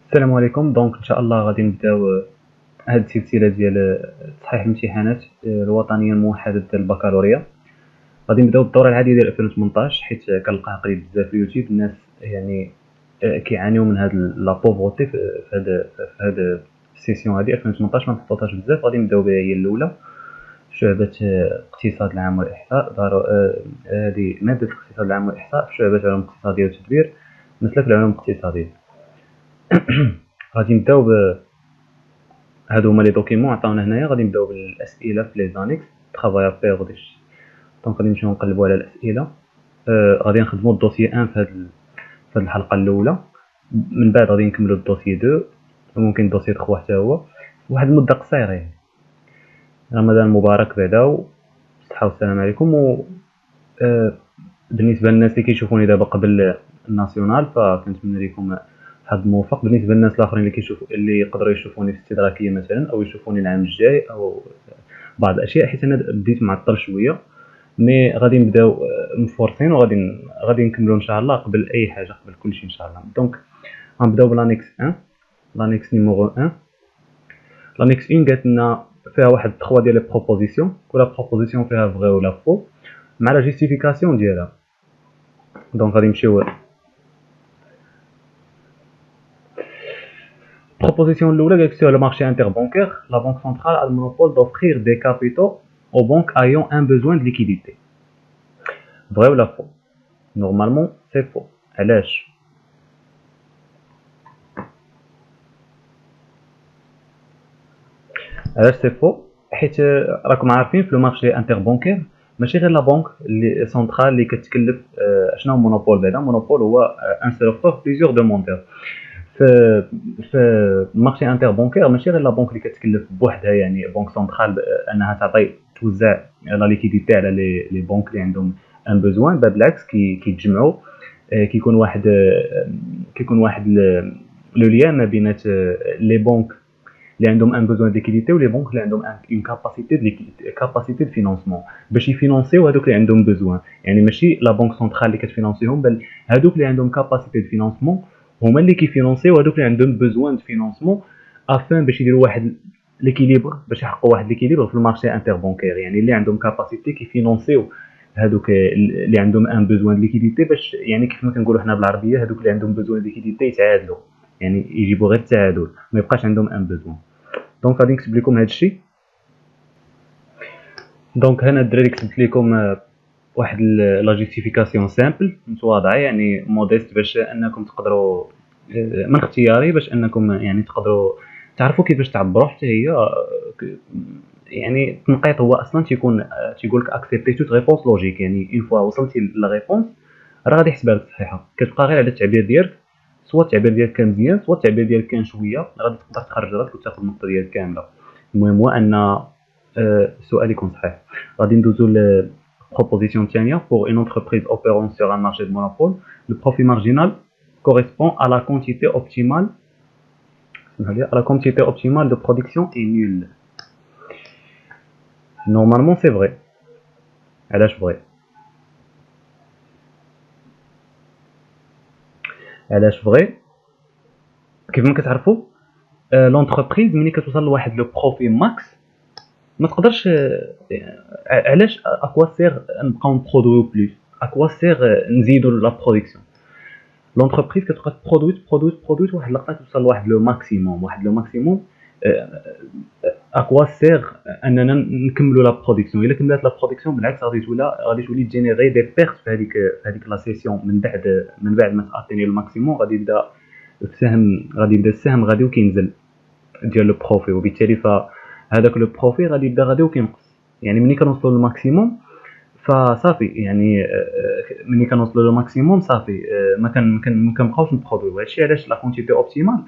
السلام عليكم. دونك ان شاء الله غادي نبداو هاد السلسله ديال تصحيح الامتحانات الوطنيه الموحده ديال البكالوريا. غادي نبداو بالدوره العاديه ديال 2018 حيت كنلقاها قريب بزاف في اليوتيوب. الناس يعني كيعانيو من هاد لا بوفرتي في هاد السيسيون هادي 2018 ما محطوطاش بزاف. غادي نبداو بها هي الاولى، شعبة اقتصاد العام والإحصاء. هذه مادة الاقتصاد العام والإحصاء في شعبة علوم اقتصادية وتدبير، مسلك العلوم الاقتصادية. غادي نبداو هادو هما لي دوكيمون عطاونا هنايا. غادي نبداو بالاسئله في لي زانيكس طرافاي افير ديش. دونك غادي نمشيو نقلبوا على الاسئله. غادي نخدموا الدوسي 1 في هاد الحلقه الاولى. من بعد غادي نكملوا الدوسي 2 وممكن الدوسي 3 حتى هو واحد المده قصيره. يعني رمضان مبارك بعدا والصحه والسلام عليكم. و بالنسبه للناس اللي كيشوفوني دابا قبل الناسيونال فكنتمنى لكم حظ موفق. بالنسبه للناس الاخرين اللي يقدروا يشوفوني في الاستدراكيه مثلا او يشوفوني العام الجاي او بعض الاشياء، حيت انا بديت معطل شويه، مي غادي نبداو مفورسين وغادي نكملوا ان شاء الله قبل اي حاجه، قبل كلشي ان شاء الله. دونك غنبداو بلانيكس 1، لانيكس نيميرو 1. لانيكس 1 قالت لنا فيها واحد 3 ديال لي بروبوزيسيون، كل بروبوزيسيون فيها فغي ولا فو مع لا جيستيفيكاسيون ديالها. دونك غادي نمشيو proposition l'oula sur le marché interbancaire, la Banque centrale a le monopole d'offrir des capitaux aux banques ayant un besoin de liquidité. Vrai ou la faux? Normalement, c'est faux. علاش؟ سي فو؟ حيت راكم عارفين في لو مارشي انتربانكير ماشي غير لا بنك اللي سنترال اللي كتكلف. شنو هو مونوبول؟ بعدا مونوبول هو ان سيل اوفر بليزيور دوموندور. في المارشي انتربانكير ماشي غير لا بنك اللي كتكلف بوحدها، يعني بنك سنترال انها تعطي توزع لا ليكيديتي على لي بنك اللي عندهم ان بوزوان. بل بالعكس كيتجمعوا. كيكون واحد لو ليان ما بين لي بنك اللي عندهم ان بوزوان ديكيديتي ولي بنك اللي عندهم اون كاباسيتي دو فينانسمون باش يفينونسيو هذوك اللي عندهم بوزوان. يعني ماشي لا بنك سنترال اللي كتفينونسيهم، بل هذوك اللي عندهم كاباسيتي دو فينانسمون هما اللي كيفينونسيو هذوك اللي عندهم بوزوان دو فينانسمون، افان باش يديروا واحد ليكيليبر، باش يحققوا واحد ليكيليبر في المارشي انتربانكير. يعني اللي عندهم كاباسيتي كيفينونسيو هذوك اللي عندهم ان بوزوان دو ليكيديتي، باش يعني كيف ما كنقولوا حنا بالعربيه هذوك اللي عندهم بوزوان دو ليكيديتي يتعادلوا، يعني يجيبوا غير التعادل، ما يبقاش عندهم ان بوزوان. دونك غادي نكتب لكم هذا الشيء. دونك هنا الدراري كتبت لكم واحد لا جيستيفيكاسيون سامبل متواضعه، يعني موديست، باش انكم تقدروا من اختياري باش انكم يعني تقدروا تعرفوا كيفاش تعبروا. حتى هي يعني التنقيط هو اصلا تيقول لك اكسبتي توت ريبونس لوجيك، يعني اون فوا وصلتي لا ريبونس راه غادي يحسبها لك صحيحه. كتبقى غير على التعبير ديالك، سواء التعبير ديالك كان مزيان سواء التعبير ديالك كان شويه، غادي تقدر تخرج راسك وتاخذ النقطه ديالك كامله. المهم هو ان السؤال يكون صحيح. غادي ندوزو ل proposition الثانيه. pour une entreprise opérant sur un marché de monopole, le profit marginal correspond à la quantité optimale de production est nulle. Normalement c'est vrai. علاش vrai؟ علاش vrai؟ كيف ما كتعرفوا لونتربريز ملي كتوصل لواحد لو بروفي ماكس ما تقدرش. علاش اكوا سير نبقاو نبرودويو بلوس؟ اكوا سير نزيدو لا برودكسيون؟ لونتربريز كتبقى تبرودوي واحد اللقطه توصل لواحد لو ماكسيموم. اكوا سير اننا نكملوا لا برودكسيون؟ الا كملات لا برودكسيون بالعكس غادي تولي تجينيري دي بيرت في هذيك لا سيسيون. من بعد ما تاتيني الماكسيموم غادي يبدا السهم غادي وكينزل ديال لو بروفي، وبالتالي فهذاك لو بروفي غادي يبدا غادي وكينقص. يعني ملي كنوصلوا للماكسيموم فصافي، يعني ملي كنوصلوا للماكسيموم صافي ما كنبقاوش نبرودوي. هادشي علاش لا كونتيتي اوبتيمال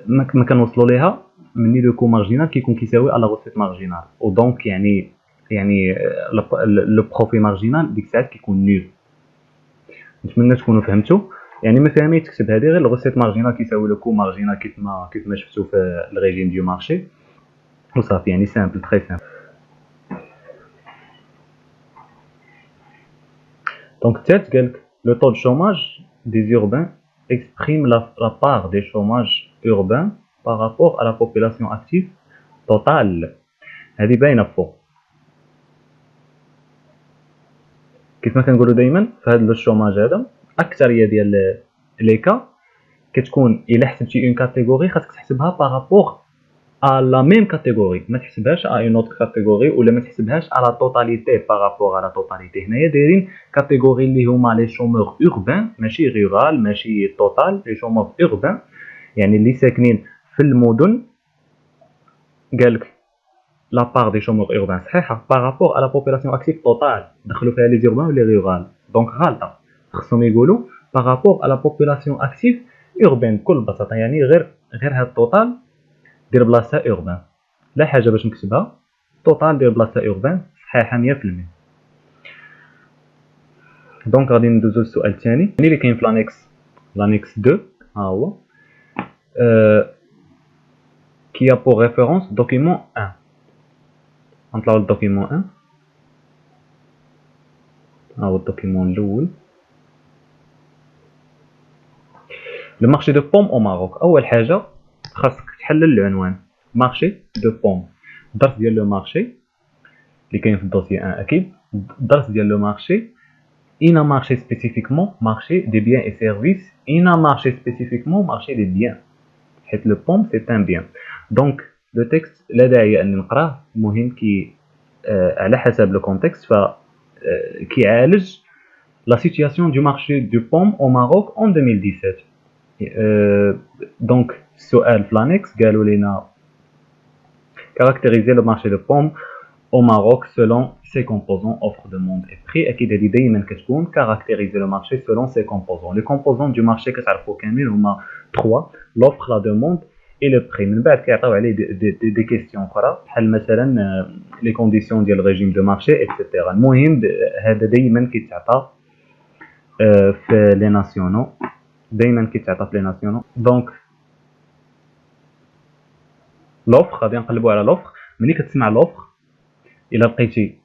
ما كنوصلوا ليها ملي لو كو مارجينال كيكون كيساوي على غوسيت مارجينال، ودونك يعني لو بروفي مارجينال ديك الساعات كيكون نول. نتمنى تكونوا فهمتوا. يعني ما فهميش تكتب هذه غير الغوسيت مارجينال كيساوي لو كو مارجينال كيف ما شفتوا في الريجيم ديال مارشي وصافي. يعني سامبل تري سامبل. دونك الثالث قالك لو طو دو شوماج دي زوربان exprime la part des chômages urbains par rapport à la population active totale. هذه باينه فوق. كيف ما كنقولوا دائما في هذا الشوماج هذا اكثريه ديال لي كا كتكون الا حسبتي اون كاتيجوري خاصك تحسبها بارابور ا لا ميم كاتيجوري، ما تحسبهاش ا اون اوتر كاتيجوري ولا ما تحسبهاش ا لا توتاليتي بارابور ا لا توتاليتي. هنايا دايرين كاتيجوري اللي هما لي شومور اوربان ماشي رورال ماشي توتال، لي شومور اوربان يعني اللي ساكنين في المدن. قالك لا بار دي شومور اوربان صحيحه بارابور ا لا بوبولاسيون اكتيف توتال، دخلوا فيها لي زوربان ولا رورال، دونك غالطه. خصهم يقولوا بارابور ا لا بوبولاسيون اكتيف اوربان بكل بساطه، يعني غير هاد التوتال دير بلاصه اوربان، لا حاجه باش نكتبها توتال دير بلاصه اوربان صحيحه 100%. دونك غادي ندوزو للسؤال الثاني اللي كاين في لانيكس 2 ها هو qui a pour référence document 1. غنطلعو للدوكيمون 1 ها هو الدوكيمون الاول. لو مارشي دو بوم او ماروك، اول حاجه خاصك تحلل العنوان مارشي دو بوم، الدرس ديال لو مارشي اللي كاين في الدوسي 1 اكيد. الدرس ديال لو مارشي إن مارشي سبيسيفيكمون مارشي دي بيان اي سيرفيس، إن مارشي سبيسيفيكمون مارشي دي بيان، حيت لو بوم سي ان بيان. دونك لو تكست لا داعي اني نقراه، المهم كي على حسب لو كونتكست ف كيعالج لا سيتوياسيون دو مارشي دو بوم او ماروك en 2017. دونك السؤال في لانكس قالوا لنا caractériser le marché de pommes au Maroc selon ses composants offre, demande et prix. اكيد هذه دائما كتكون caractériser le marché selon ses composants. les composants du marché كتعرفوا كاملين هما 3: l'offre, la demande et le prix. من بعد كيعطيو عليه دي كيستيون اخرى بحال مثلا لي كونديسيون ديال الريجيم دو مارشي اكسيتيرا. المهم هذا دائما كيتعطى في لي ناسيونو، دائما كيتعطى في لي ناسيونو. دونك لوفر غادي نقلبوا على لوفر. ملي كتسمع لوفر الا لقيتي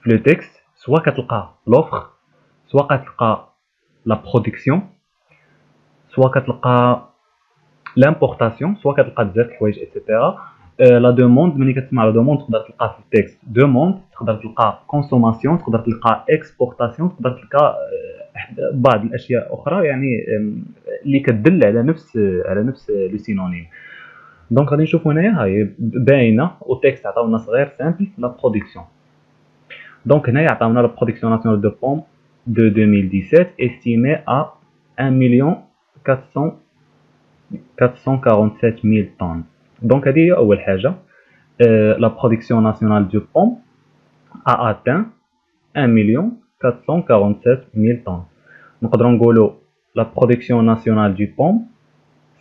في لو تكست سوا كتلقى لوفر سوا كتلقى لا برودكسيون سوا كتلقى لامبورطاسيون سوا كتلقى بزاف الحوايج اكسيتيرا. لا دوموند ملي كتسمع لا دوموند تقدر تلقى في التكست دوموند، تقدر تلقى كونسوماسيون، تقدر تلقى اكسبورطاسيون، تقدر تلقى بعض الاشياء اخرى يعني اللي كتدل على نفس لو سينونيم. دونك غادي نشوفوا هنايا هاي باينه والتكست عطاونا صغير سامبل لا برودكسيون. دونك هنايا عطاونا لا برودكسيون ناسيونال دو بوم دو 2017 estimé à 1,447,000 tonnes. دونك هذه هي اول حاجه. لا برودكسيون ناسيونال دو بوم a atteint 1,447,000 tonnes. نقدروا نقولوا la production nationale du pomme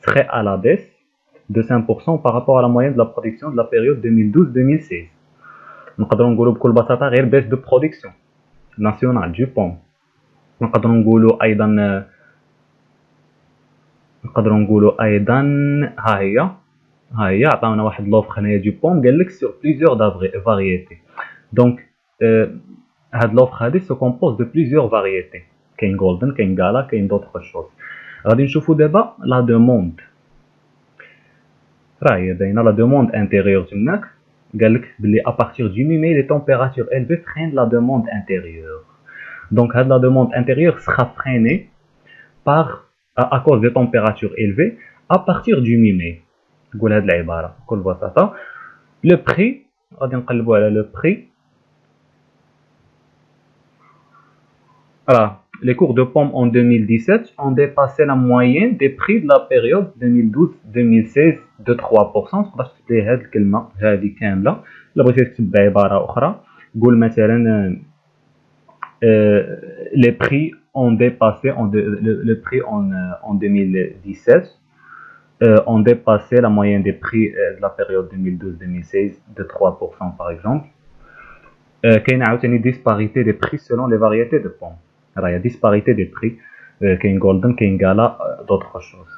serait à la baisse de 5% par rapport à la moyenne de la production de la période 2012-2016. نقدروا نقولوا بكل بساطه غير baisse de production nationale du pomme. نقدروا نقولوا ايضا ها هي عطاونا واحد لوفر هنايا دو بوم قال لك sur plusieurs variétés. دونك هاد لوفر هادي سو كومبوز دو plusieurs variétés، كاين جولدن كاين غالا كاين دوطخ شوز. غادي نشوفوا دابا لا دوموند راه هي باينه. لا دوموند انتيريور تماك قال لك بلي ا بارتير دو مي لي تمبيراتور élevées freinent la demande intérieure. دونك هاد لا دوموند انتيريور سخا فريني par à cause des températures élevées à partir du mi-mai. نقول هاد العباره بكل بساطه. لو بري غادي نقلبوا على لو بري. راه les cours de pommes en 2017 ont dépassé la moyenne des prix de la période 2012-2016 de 3%. تقدر تكتب لي هاد الكلمه هذه كامله. الا بغيتي تكتب بعباره اخرى قول مثلا les prix ont dépassé le prix en 2017 ont dépassé la moyenne des prix de la période 2012-2016 de 3% par exemple. كاين عاوتاني disparité des prix selon les variétés de pommes. راهي disparité des prix كاين جولدن كاين غالا d'autres choses.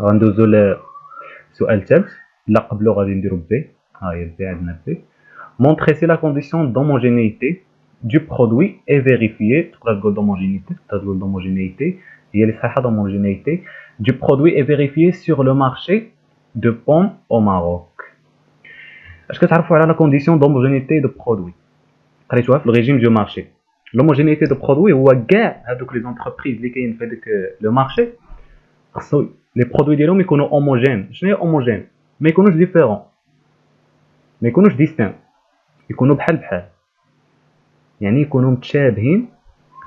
غندوزو للسؤال الثالث. لا قبلو غادي نديرو بي. ها هي بي عندنا بي. montrer si la condition d'homogénéité du produit est vérifiée. تقدر تقول d'homogénéité تقدر تقول d'homogénéité هي اللي صحيحه d'homogénéité du produit est vérifié sur le marché de pommes au Maroc. اش كتعرفوا على la condition d'homogénéité de produit؟ قريتوها في الريجيم دو مارشي. l'homogénéité de produit هو كاع هذوك لي زونتربريز اللي كاين في هذاك لو مارشي خصو لي برودوي ديالهم يكونوا هوموجين. شنو هي هوموجين؟ ما يكونوش ديفيرون، ما يكونوش ديستان، يكونوا بحال بحال، يعني يكونوا متشابهين،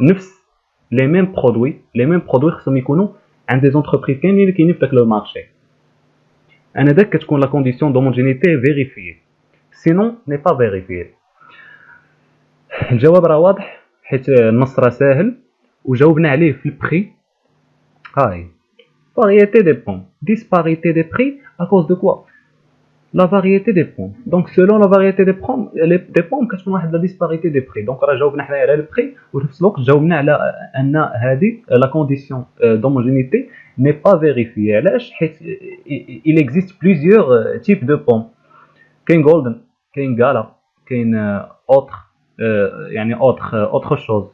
نفس لي ميم برودوي خصهم يكونوا عند دي زونتربريز كاملين اللي كاينين في داك لو مارشي. انا داك كتكون لا كونديسيون دوموجينيتي فيريفيي، سينون ني با فيريفيي. الجواب راه واضح حيت النص راه ساهل وجاوبنا عليه في البري. هاي variété des pommes, disparité des prix à cause de quoi? La variété des pommes. Donc selon la variété des pommes كتكون واحد la disparité des prix. Donc راه جاوبنا حنايا على البري وفي نفس الوقت جاوبنا على ان هذه la condition d'homogénéité n'est pas vérifiée. علاش؟ حيت il existe plusieurs types de pommes. كاين golden، كاين gala، كاين autre يعني autre chose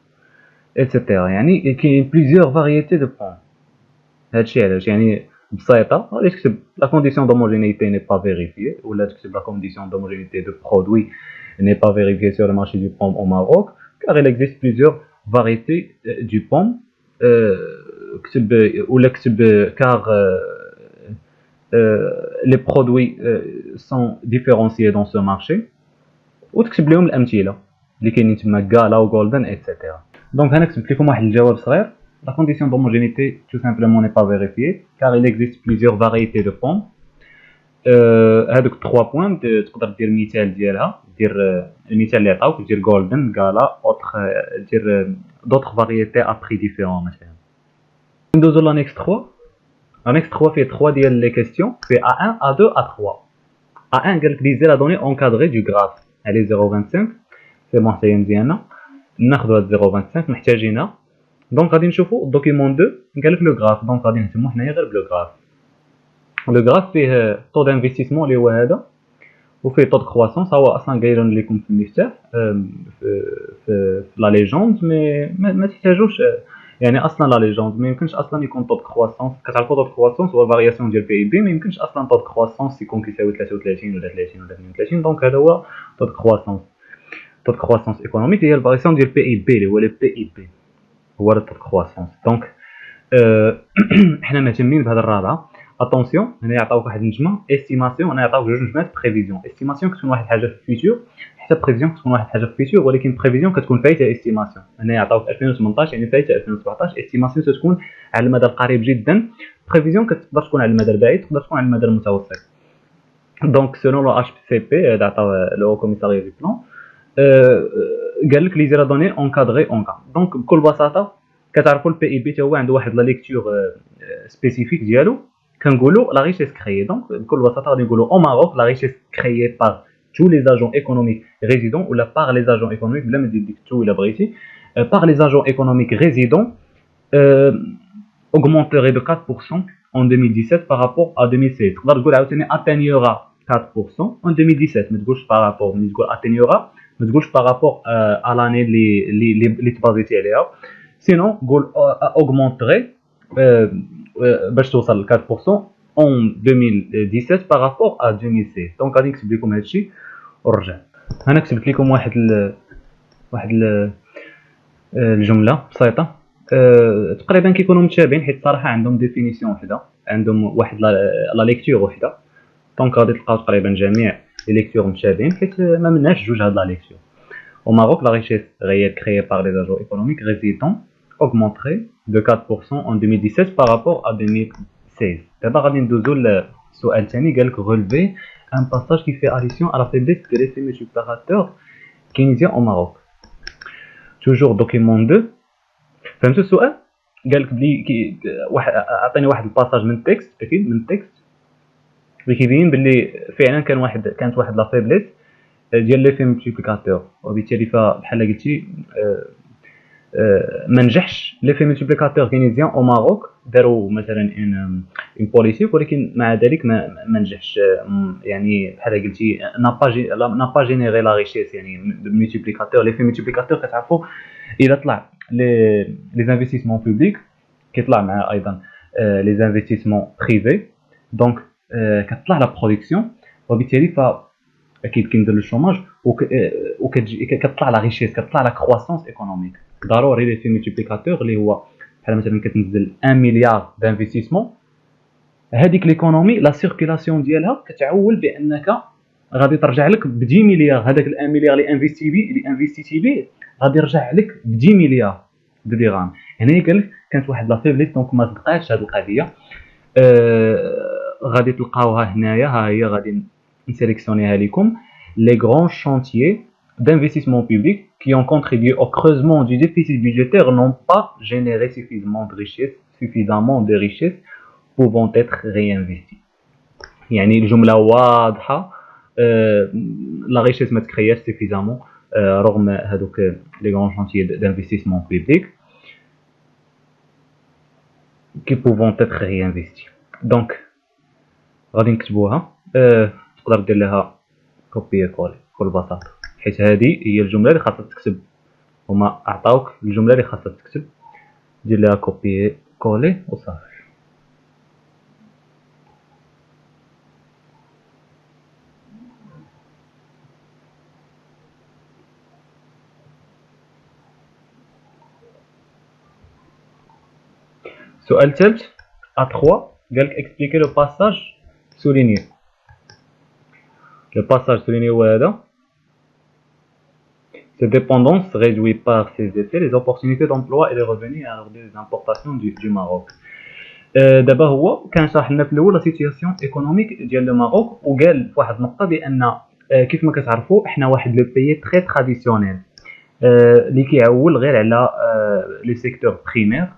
etc. يعني كاين plusieurs variétés de pommes. هادشي علاش يعني ببساطه غادي تكتب لا كونديسيون دوموجينيتي ني با فيريفيي ولا تكتب لا كونديسيون دوموجينيتي دو برودوي ني با فيريفيي sur le marché du pomme au Maroc car il existe plusieurs variétés du pomme. كتب ولا كتب car les produits sont différenciés dans ce marché وتكتب لهم الامثله اللي كاينين تما غالا وغولدن ايتترا. دونك انا كتبت لكم واحد الجواب صغير. La condition d'homogénéité tout simplement n'est pas vérifiée car il existe plusieurs variétés de pommes. هذوك 3 بوين تقدر دير مثال ديالها، دير المثال اللي عطاوك دير golden غالا اوتر، دير d'autres variétés à prix différents مثلا. ندوزو لانيكس 3. لانيكس 3 فيه 3 ديال لي كيسيون، فيه A1 A2 A3. A1 قال لك ديزي لا دوني اونكادري دو غراف على 0.25 سي بون حتى هي مزيانه، ناخذوا هاد 0.25 محتاجينها. دونك غادي نشوفوا الدوكيمون 2 قال لك لو غراف، دونك غادي نهتموا حنايا غير بلو غراف. لو غراف فيه طو دانفستيسمون اللي هو هذا وفيه طو دو كرواسونس، هو اصلا قايلين لكم في المفتاح في لا ليجوند، مي ما تحتاجوش يعني اصلا لا ليجوند ما يمكنش اصلا يكون طو دو كرواسونس. كتعرفوا طو دو كرواسونس هو الفارياسيون ديال بي اي بي، ما يمكنش اصلا طو دو كرواسونس يكون كيساوي 33 ولا 30 ولا 32. دونك هذا هو طو دو كرواسونس. طو دو كرواسونس ايكونوميك هي الفارياسيون ديال بي اي بي اللي هو لي بي اي بي هو طو دو كرواسونس. دونك حنا مهتمين بهذا الرابعه. اتونسيون هنا يعطاوك واحد النجمه استيماسيون، هنا يعطاوك جوج نجمات بريفيزيون. استيماسيون كتكون واحد الحاجه في الفيتور، حتى بريفيزيون كتكون واحد الحاجه في الفيتور، ولكن بريفيزيون كتكون فايته استيماسيون. هنا يعطاوك 2018 يعني فايته 2017. استيماسيون تكون على المدى القريب جدا، بريفيزيون كتقدر تكون على المدى البعيد، تقدر تكون على المدى المتوسط. دونك سولون لو اش بي سي بي هذا عطاو لو كوميساريو دي بلان قال لك لي زيرا دوني اونكادري اونكا. دونك بكل بساطه كتعرفوا البي اي بي حتى هو عنده واحد لا ليكتور سبيسيفيك ديالو، كنقولوا لا ريشيس كريي. دونك بكل بساطه غادي نقولوا او ماروك لا ريشيس كريي بار tous les agents économiques résidents ولا par les agents économiques بلا ما تزيد ديك تو الا بغيتي par les agents économiques résidents augmenterait de 4% en 2017 par rapport à 2016. تقدر تقول عاوتاني atteindra 4% en 2017، ما تقولش par rapport. ملي تقول atteindra ما تقولش par rapport à l'année اللي تبازيتي عليها. سينون قول augmenterait باش توصل ل 4% en 2017 par rapport à 2016. دونك غادي نكتب لكم هادشي ونرجع. انا كتبت لكم واحد الجمله بسيطه تقريبا كيكونوا متشابهين، حيت صراحه عندهم ديفينيسيون وحده، عندهم واحد لا ليكتور وحده. دونك غادي تلقاو تقريبا جميع لي ليكتور متشابهين، حيت ما مناش جوج هاد لا ليكتور. Au Maroc, la richesse réelle créée par les agents économiques résidents augmenterait de 4% en 2017 par rapport à 2016. D'abord, غادي ندوزو للسؤال الثاني. قال لك relever un passage qui fait allusion à la faiblesse de l'effet multiplicateur keynésien au Maroc. Toujours document 2. فهمتوا السؤال؟ قال لك بلي عطيني واحد الباساج من التكست، اكيد من التكست اللي كيبين باللي فعلا كانت واحد لا فيبليس ديال لي في ملتيبليكاتور، وبالتالي فبحال قلتي ما نجحش لي في ملتيبليكاتور كينيزيان او ماروك. داروا مثلا ان بوليتيك ولكن مع ذلك ما نجحش، يعني بحال قلتي نا با جينيري لا ريشيس. يعني ملتيبليكاتور لي في ملتيبليكاتور كتعرفوا الا طلع لي انفستيسمون بوبليك كيطلع مع ايضا لي زانفستيسمون بريفي. دونك كتطلع لا برودكسيون، وبالتالي اكيد كينزل الشوماج كتطلع لا ريشيس، كتطلع لا كرواسونس ايكونوميك. ضروري لي في مولتيبليكاتور اللي هو بحال مثلا كتنزل 1 مليار دانفستيسمون، هذيك ليكونومي لا سيركيلاسيون ديالها كتعول بانك غادي ترجع لك ب 10 مليار. هذاك 1 مليار اللي انفيستيتي به غادي يرجع لك ب 10 مليار دو درهم. هنا قال لك كانت واحد لا فيبليس، دونك ما صدقاتش هذه القضيه. غادي تلقاوها هنايا، ها هي غادي نسيليكسيونيها لكم. Les grands chantiers d'investissement public qui ont contribué au creusement du déficit budgétaire n'ont pas généré suffisamment de richesses pouvant être réinvesties. يعني الجملة واضحة، la richesse ما تكرياش suffisamment رغم هذوك les grands chantiers d'investissement public qui pouvant être réinvestis. donc غادي نكتبوها، تقدر دير لها كوبي كولي بكل بساطه، حيت هذه هي الجمله اللي خاصها تكتب. هما عطاوك الجمله اللي خاصها تكتب، دير لها كوبي كولي وصافي. سؤال ثالث A3 قالك expliquer le passage souligné. Le passage souligné هو هذا: Cette dépendance réduit par ses effets les opportunités d'emploi et les revenus à l'ordre des importations du Maroc. دابا هو كان شرح لنا في الاول لا سيتوياسيون ايكونوميك ديال لو ماروك، وقال في واحد النقطه بان كيف ما كتعرفوا احنا واحد لو بيي تري تراديسيونيل اللي كيعول غير على لي سيكتور بريمير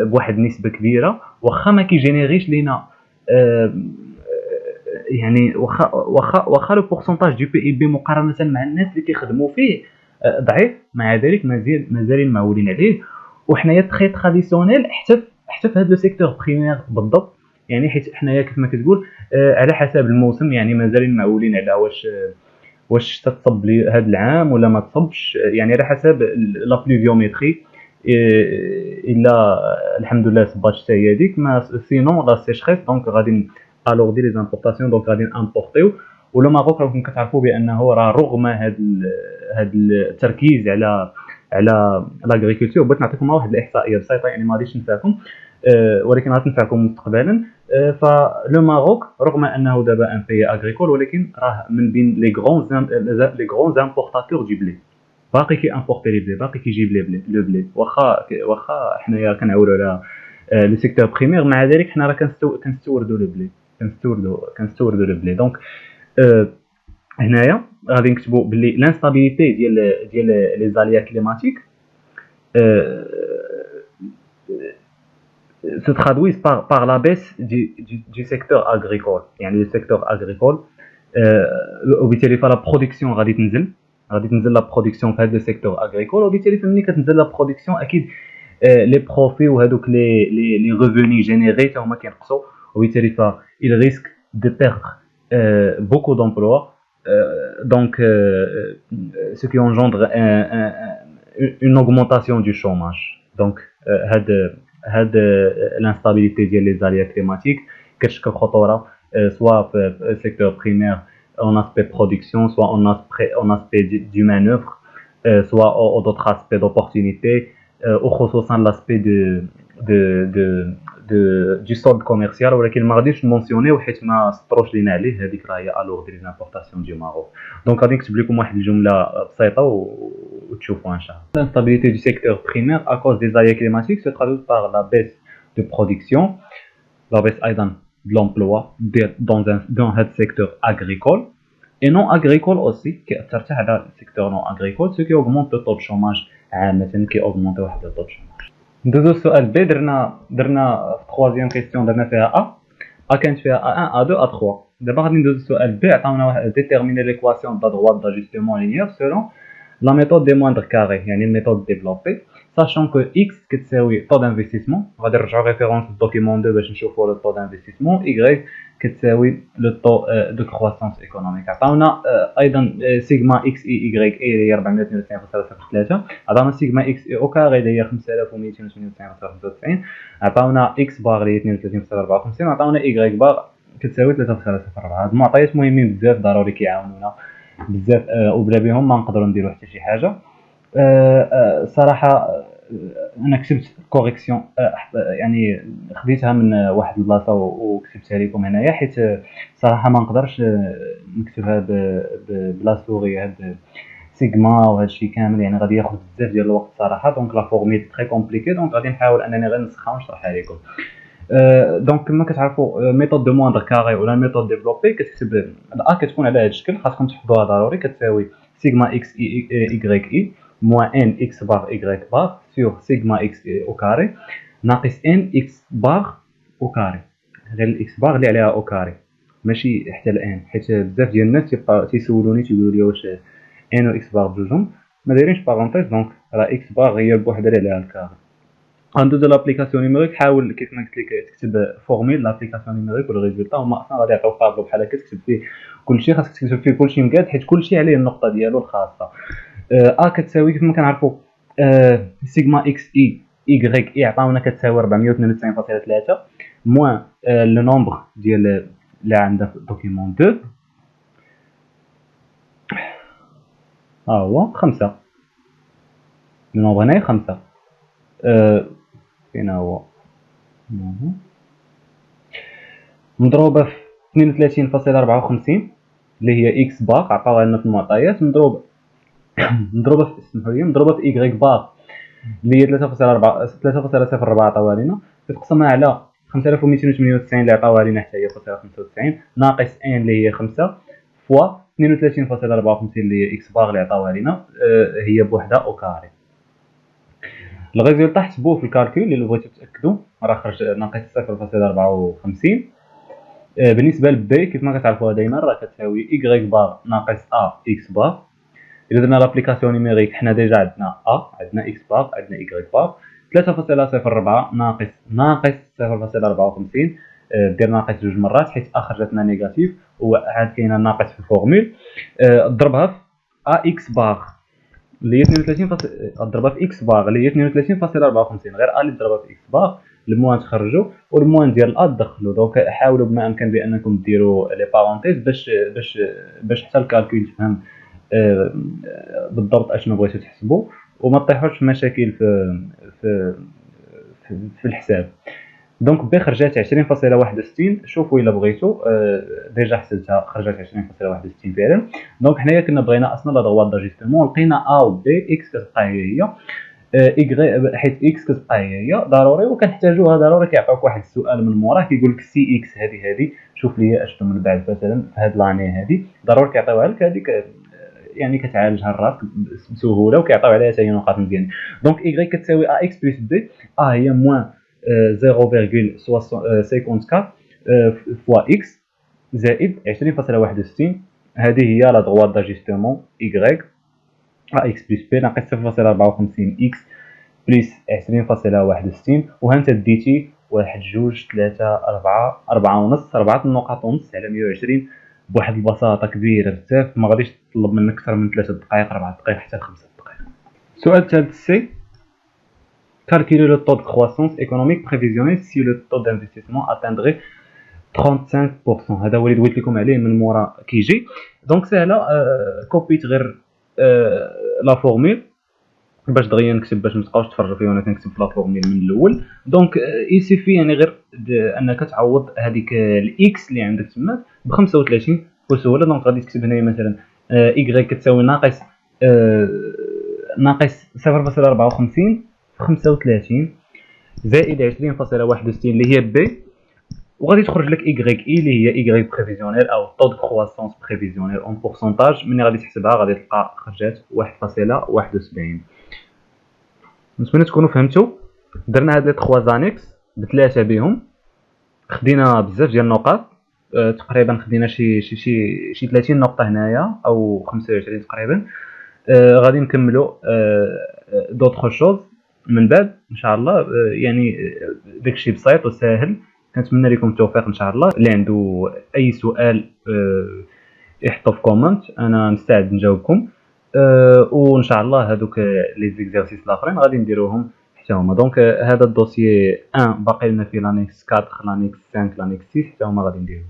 بواحد النسبه كبيره، واخا ما كيجينيريش لينا يعني واخا لو بورسونتاج دو بي اي بي مقارنه مع الناس اللي كيخدموا فيه ضعيف، مع ذلك مازالين معولين عليه. وحنايا تري تراديسيونيل حتى في هذا لو سيكتور بريمير بالضبط، يعني حيت حنايا كيف ما كتقول على حسب الموسم، يعني مازالين معولين على واش تصب لي هذا العام ولا ما تصبش، يعني على حسب لا بلوفيوميتري. الا الحمد لله صبات حتى هي هذيك، ما سينون لا سيشريس دونك غادي الوردي لي زامبورطاسيون، دونك غادي امبورطيو. ولو ماروك راكم كتعرفوا بانه راه رغم هذا التركيز على لاغريكولتور، بغيت نعطيكم واحد الاحصائيه بسيطه يعني ما غاديش ننساكم ولكن غتنفعكم مستقبلا. فلو ماروك رغم انه دابا ان بي اغريكول، ولكن راه من بين لي غران امبورطاتور دو بلي، باقي كي امبورتي لي بلي، باقي كيجيب لي لو بلي، واخا حنايا كنعولوا على لو سيكتور بريمير، مع ذلك حنا راه كنستوردوا لو بلي، كنستوردوا لو بلي. دونك هنايا غادي نكتبوا باللي لانستابيليتي ديال لي زاليا كليماتيك se traduisent par la baisse du secteur agricole. يعني le secteur agricole وبالتالي فلا برودكسيون غادي تنزل لا برودكسيون في هذا السيكتور اغريكول، وبالتالي فملي كتنزل لا برودكسيون اكيد لي بروفي وهذوك لي ريفوني جينيري حتى هما كينقصوا، وبالتالي ف il risque de perdre beaucoup d'emplois, donc ce qui engendre une augmentation du chômage. donc هاد l'instabilité ديال لي زاليا كليماتيك كتشكل خطوره soit في السيكتور بريمير en aspect production, soit en aspect du manœuvre, soit d'autres aspects d'opportunité, وخصوصا l'aspect du solde commercial. ولكن ما غاديش نمونسيونيو حيت ما سطروش لينا عليه، هذيك راه هي الوغ دي لامبورطاسيون دو ماروك. دونك غادي نكتب لكم واحد الجمله بسيطه وتشوفوها ان شاء الله. L'instabilité du secteur primaire à cause des aléas climatiques se traduit par la baisse de production, la baisse ايضا de l'emploi dans هذا secteur agricole et non agricole aussi كيأثر حتى على السيكتور نون agricole، ce qui augmente le taux de chômage عامه، كي augmente واحد le taux de chômage. ندوزو السؤال بي، درنا في 3 كيسيون درنا فيها ا كانت فيها A1 A2 A3. دابا غادي ندوزو السؤال بي، عطاونا واحد ديتيرميني ليكواسيون دا droite d'ajustement linéaire selon la méthode des moindres carrés، يعني الميثود ديفلوبي sachant que x كتساوي طو d'investissement، غادي نرجعو ريفيرونس للدوكيمون 2 باش نشوفو لو طو d'investissement، y كتساوي لو طو دو كرواسونس ايكونوميك. عطاونا ايضا سيغما اكس اي ايغريك اي اللي هي 492.03. عطاونا سيغما اكس اي او كاري اللي هي 5298.95. عطاونا اكس باغ اللي هي 32.54. وعطاونا ايغريك باغ كتساوي 3.04. هاد المعطيات مهمين بزاف، ضروري كيعاونونا بزاف، وبلا بهم ما نقدروا نديروا حتى شي حاجه. صراحه انا كتبت كوريكسيون، يعني خديتها من واحد البلاصه وكتبتها لكم هنايا، حيت صراحه ما نقدرش نكتبها بلا سوري. هاد سيغما وهذا الشيء كامل يعني غادي ياخذ بزاف ديال الوقت صراحه. دونك لا فورميل تري كومبليكي، دونك غادي نحاول انني غير نسخها ونشرحها لكم. دونك كما كتعرفوا ميثود دو موندر كاري ولا ميثود ديفلوبي، كتكتب الا كتكون على هذا الشكل، خاصكم تحفظوها ضروري. كتساوي سيغما اكس اي ايغريك اي موان ان اكس باغ ايغريك باغ سور سيغما اكس اي او كاري ناقص ان اكس باغ او كاري. غير الاكس باغ اللي عليها او كاري، ماشي حتى الان، حيت بزاف ديال الناس تيسولوني تيقولوا لي واش ان و اكس باغ بجوجهم ما دايرينش بارونتيز. دونك راه اكس باغ هي بوحدها اللي عليها الكاري. ندوزو لابليكاسيون نيميريك. حاول كيف ما قلت لك تكتب فورميل لابليكاسيون نيميريك والريزولتا هما اصلا غادي يعطيوك طابلو بحال هكا تكتب فيه كلشي. خاصك تكتب فيه كلشي مقاد، حيت كلشي عليه النقطه ديالو الخاصه. كتساوي كيف ما كنعرفوا سيغما اكس اي ايغريك اي عطاونا كتساوي 492.3 موان لو نومبر ديال اللي عندها في الدوكيمون 2 هو 5. لو نومبر هنايا 5. فين هو مضروبه في 32.54 اللي هي اكس باغ عطاوها لنا في المعطيات، مضروبه في اسمحوا لي مضروبه في ايغريك باغ اللي هي 3.04 عطاوها لنا، كتقسمها على 5298 اللي عطاوها لنا حتى هي 0.95 ناقص ان اللي هي 5 فوا 32.54 اللي هي اكس باغ اللي عطاوها لنا هي بوحدها او كاري. الريزولطا حسبوه في الكالكول اللي بغيتو تاكدوا، راه خرج ناقص 0.54. بالنسبه لبي كيف ما كتعرفوها دائما راه كتساوي y باغ ناقص ا x باغ. الا درنا لابليكاسيون نيميريك حنا ديجا عندنا ا، عندنا x باغ، عندنا y باغ. 3.04 ناقص 0.54 دير ناقص جوج مرات حيت ا خرجتنا نيجاتيف وعاد كاينه ناقص في الفورمول. ضربها في ا x باغ اللي هي 32 ضربها في اكس باغ اللي هي 32.54. غير ا اللي ضربها في اكس باغ الموان تخرجوا والموان ديال ا دخلوا. دونك حاولوا بما امكن بانكم ديروا لي بارونتيز باش حتى الكالكول تفهم بالضبط اشنو بغيتو تحسبوا وما تطيحوش في مشاكل في في الحساب. دونك بي خرجات 20.61. شوفوا الا بغيتو ديجا حسبتها خرجت 20.61 فعلا. دونك حنايا كنا بغينا اصلا لا دغوا داجستمون لقينا ا و بي اكس كتبقى هي ايغري حيت اكس كتبقى هي ضروري وكنحتاجوها ضروري. كيعطيوك واحد السؤال من موراه كيقول لك سي اكس هذه شوف لي اشنو من بعد مثلا في هاد لاني هذه ضروري كيعطيوها لك هذيك يعني كتعالجها لراسك بسهوله وكيعطيو عليها حتى هي نقاط مزيانين. دونك y كتساوي ax بلس b هي موان 0.54 فوا x زائد 20.61. هذه هي لا دغوا داجستمون y ax بلس b ناقص 0.54 x بلس 20.61. وها انت ديتي 1 2 3 4 4 ونص 4 نقاط ونص على 120 بواحد البساطه كبيره بزاف. ما غاديش تطلب منك اكثر من 3 دقائق 4 دقائق حتى 5 دقائق. السؤال الثالث سي calculer le taux de croissance économique prévisionnel si le taux d'investissement atteindrait 35%. هذا هو اللي دويت لكم عليه من مورا كيجي. دونك سهله، كوبيت غير لا فورمول باش دغيا نكتب باش متبقاوش تفرجوا فيا وانا كنكتب في لا فورمول من الاول. دونك يسيفي يعني غير انك تعوض هذيك الاكس اللي عندك تما ب 35 بسهوله. دونك غادي تكتب هنايا مثلا y كتساوي ناقص 0.54 في 35 زائد 20.61 اللي هي بي، وغادي تخرج لك y اللي هي y بريفيزيونيل او طو دو كرواسونس بريفيزيونيل اون بورسونتاج. ملي غادي تحسبها غادي تلقى خرجات 1.71. نتمنى تكونوا فهمتوا. درنا هاد لي 3 زانيكس بثلاثه بهم، خدينا بزاف ديال النقاط تقريبا خدينا شي 30 نقطه هنايا او 25 تقريبا. غادي نكملوا دوطخ شوز من بعد ان شاء الله. يعني داكشي بسيط وساهل كنتمنى لكم التوفيق ان شاء الله. اللي عنده اي سؤال يحطوا في كومنت، انا مستعد نجاوبكم. وان شاء الله هذوك لي زيكزارسيس الاخرين غادي نديروهم حتى هما. دونك هذا الدوسيي 1 باقي لنا فيه لانيكس 4 لانيكس 5 لانيكس 6 حتى هما غادي نديروهم.